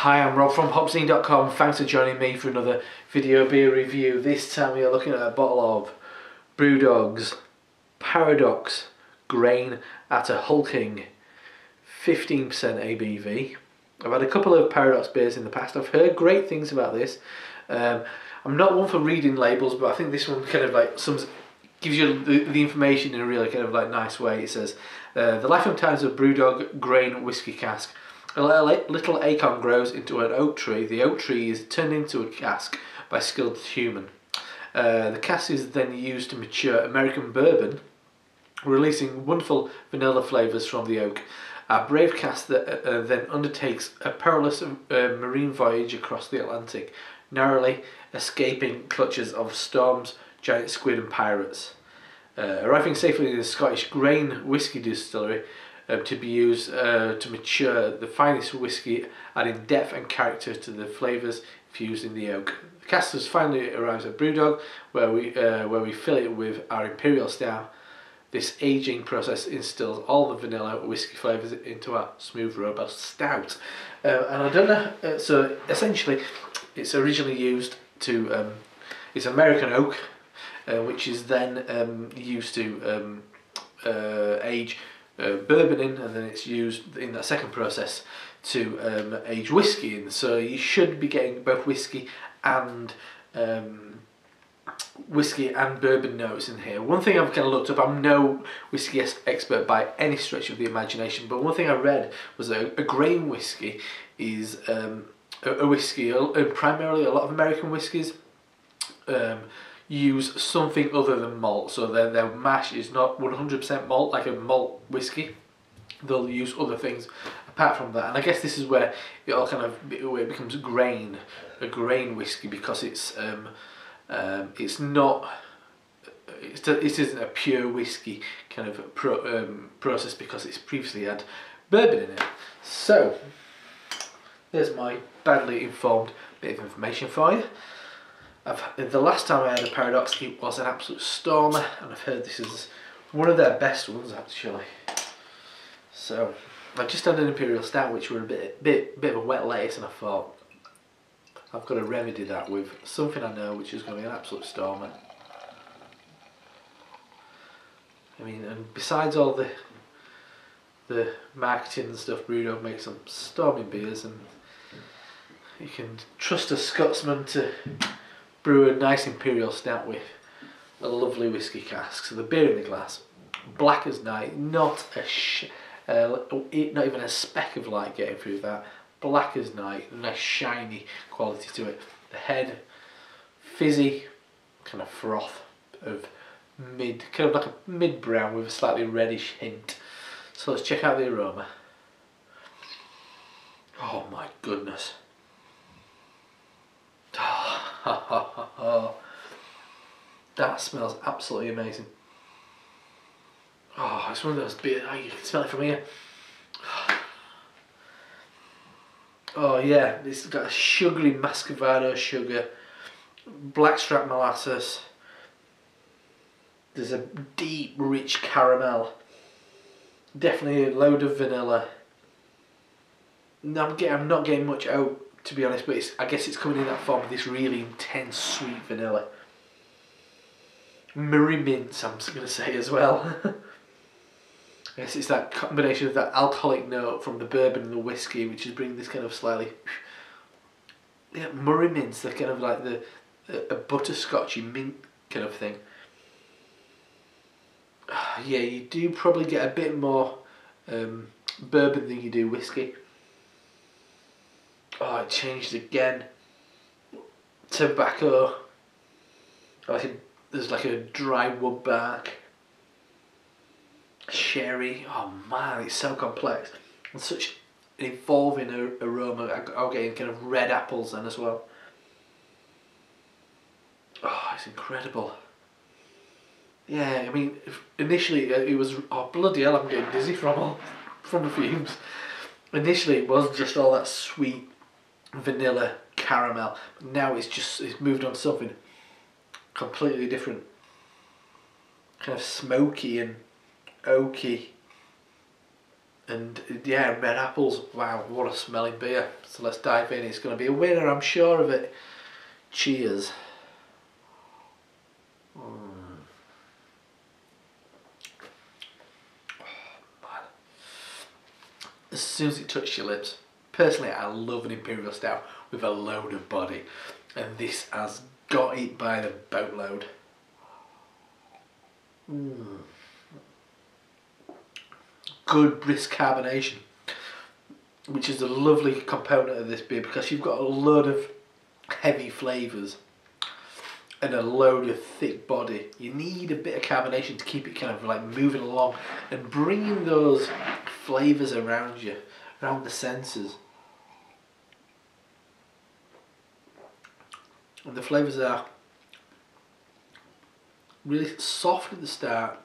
Hi, I'm Rob from HopZine.com. Thanks for joining me for another video beer review. This time we are looking at a bottle of BrewDog's Paradox Grain at a hulking 15% ABV. I've had a couple of Paradox beers in the past. I've heard great things about this. I'm not one for reading labels, but I think this one kind of like gives you the information in a really kind of like nice way. It says, the life and times of BrewDog Grain whiskey cask. A little acorn grows into an oak tree. The oak tree is turned into a cask by skilled human. The cask is then used to mature American bourbon, releasing wonderful vanilla flavours from the oak. A brave cask that then undertakes a perilous marine voyage across the Atlantic, narrowly escaping clutches of storms, giant squid and pirates. Arriving safely in the Scottish Grain whisky distillery, to be used to mature the finest whisky, adding depth and character to the flavours fused in the oak. The cask has finally arrived at BrewDog, where we fill it with our imperial stout. This aging process instills all the vanilla whisky flavours into our smooth, robust stout. And I don't know. So essentially, it's originally used to. It's American oak, which is then used to age bourbon in, and then it's used in that second process to age whiskey in. So you should be getting both whiskey and bourbon notes in here. One thing I've kind of looked up, I'm no whiskey expert by any stretch of the imagination, but one thing I read was that a grain whiskey is a whiskey, and primarily a lot of American whiskies use something other than malt. So their mash is not 100% malt like a malt whiskey. They'll use other things apart from that, and I guess this is where it all kind of where it becomes a grain whiskey, because it isn't a pure whiskey kind of process, because it's previously had bourbon in it. So there's my badly informed bit of information for you. The last time I had a Paradox, it was an absolute stormer, and I've heard this is one of their best ones actually. So I just had an imperial stout, which were a bit of a wet lace, and I thought I've got to remedy that with something I know, which is going to be an absolute stormer. I mean, and besides all the marketing and stuff, BrewDog makes some storming beers, and you can trust a Scotsman to brew a nice imperial stout with a lovely whiskey cask. So the beer in the glass, black as night, not even a speck of light getting through that. Black as night, nice shiny quality to it. The head, fizzy, kind of froth of kind of like a mid brown with a slightly reddish hint. So let's check out the aroma. Oh my goodness. That smells absolutely amazing. Oh, it's one of those beers, you can smell it from here. Oh yeah, it's got a sugary muscovado sugar, blackstrap molasses. There's a deep, rich caramel. Definitely a load of vanilla. I'm not getting much oak, to be honest, but I guess it's coming in that form of this really intense sweet vanilla. Murray mints, I'm going to say as well. I guess it's that combination of that alcoholic note from the bourbon and the whiskey, which is bringing this kind of slightly, yeah, Murray mints. They're kind of like a butterscotchy mint kind of thing. Yeah, you do probably get a bit more bourbon than you do whiskey. Oh, it changed again. Tobacco. There's like a dry wood bark. Sherry. Oh man, it's so complex. And such an evolving aroma. I'm getting kind of red apples then as well. Oh, it's incredible. Yeah, I mean, initially it was, oh bloody hell, I'm getting dizzy from the fumes. Initially it was just all that sweet vanilla caramel, but now it's moved on to something completely different. Kind of smoky and oaky. And yeah, red apples. Wow, what a smelling beer. So let's dive in. It's going to be a winner, I'm sure of it. Cheers. As soon as it touched your lips, personally I love an imperial stout with a load of body, and this has got it by the boatload. Good brisk carbonation, which is a lovely component of this beer because you've got a load of heavy flavours and a load of thick body. You need a bit of carbonation to keep it kind of like moving along and bringing those flavours around you, around the senses. And the flavours are really soft at the start,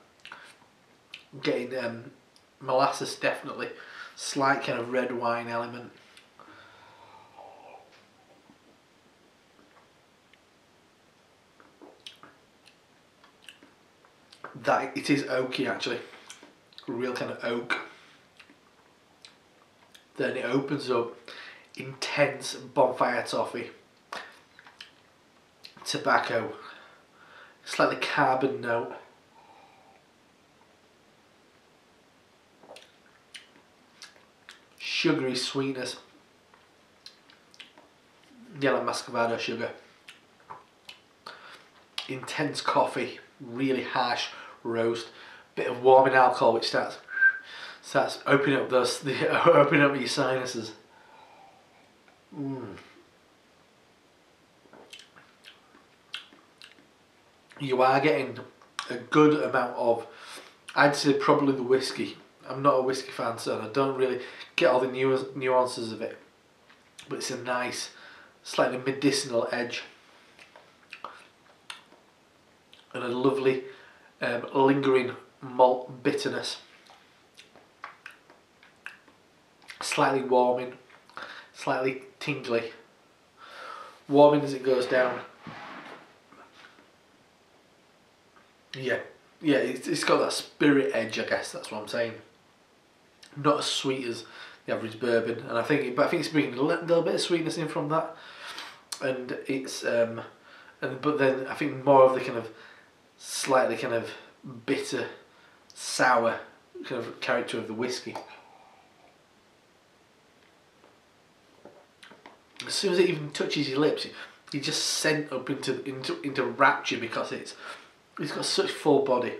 getting molasses definitely, slight kind of red wine element. That it is oaky actually, real kind of oak. Then it opens up, intense bonfire toffee, tobacco, slightly carbon note, sugary sweetness, yellow muscovado sugar, intense coffee, really harsh roast, bit of warming alcohol which starts opening up opening up your sinuses. You are getting a good amount of, I'd say probably the whiskey. I'm not a whiskey fan, so I don't really get all the nuances of it, but it's a nice, slightly medicinal edge and a lovely lingering malt bitterness. Slightly warming, slightly tingly, warming as it goes down. Yeah, it's got that spirit edge, I guess that's what I'm saying. Not as sweet as the average bourbon, and I think it's bringing a little bit of sweetness in from that, and it's but then I think more of the kind of slightly kind of bitter, sour kind of character of the whiskey. As soon as it even touches your lips, you just sent up into rapture because it's got such full body.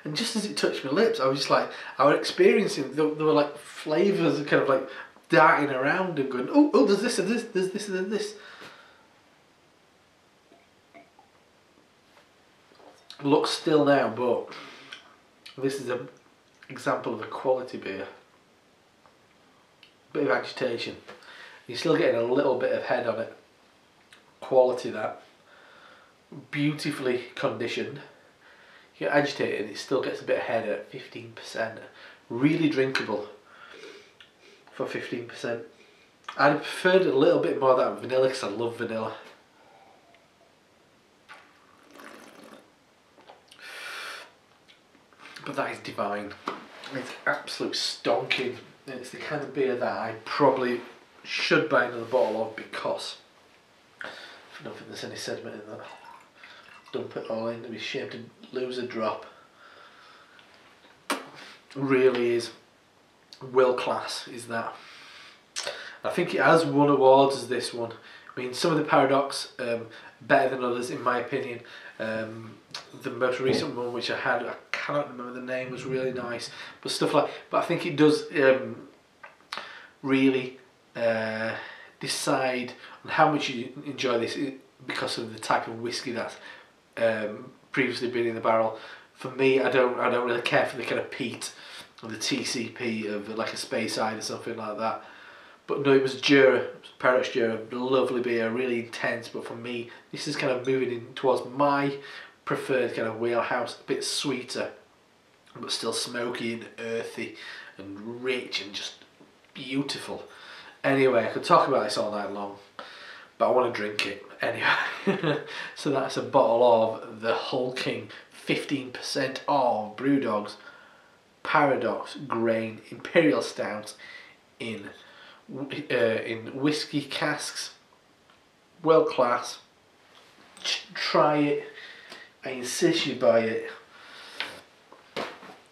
And just as it touched my lips, I was just like, I was experiencing, there were like flavours kind of like darting around and going, oh, there's this and this, there's this and this. Look still now, but this is an example of a quality beer. Bit of agitation. You're still getting a little bit of head on it. Quality that. Beautifully conditioned. You get agitated, it still gets a bit of head at 15%. Really drinkable for 15%. I'd preferred a little bit more of that vanilla because I love vanilla. But that is divine. It's absolute stonking. It's the kind of beer that I probably should buy another bottle of because I don't think there's any sediment in that. Dump it all in, I'd be ashamed to lose a drop. Really is world class, is that. I think it has won awards as this one. I mean, some of the Paradox better than others in my opinion. The most recent one which I had, I cannot remember the name, was really nice. But stuff like, but I think it does really decide on how much you enjoy this because of the type of whiskey that's previously been in the barrel. For me, I don't really care for the kind of peat or the TCP of like a Speyside or something like that. But no, it was Jura, Paradox Jura, lovely beer, really intense. But for me, this is kind of moving in towards my preferred kind of wheelhouse, a bit sweeter, but still smoky and earthy and rich and just beautiful. Anyway, I could talk about this all night long, but I want to drink it anyway. So that's a bottle of the hulking 15% of BrewDog's Paradox Grain Imperial Stout in whiskey casks. World class. Try it. I insist you buy it.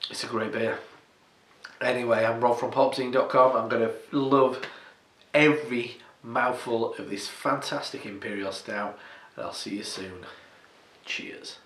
It's a great beer. Anyway, I'm Rob from HopZine.com. I'm going to love every mouthful of this fantastic Imperial Stout, and I'll see you soon. Cheers.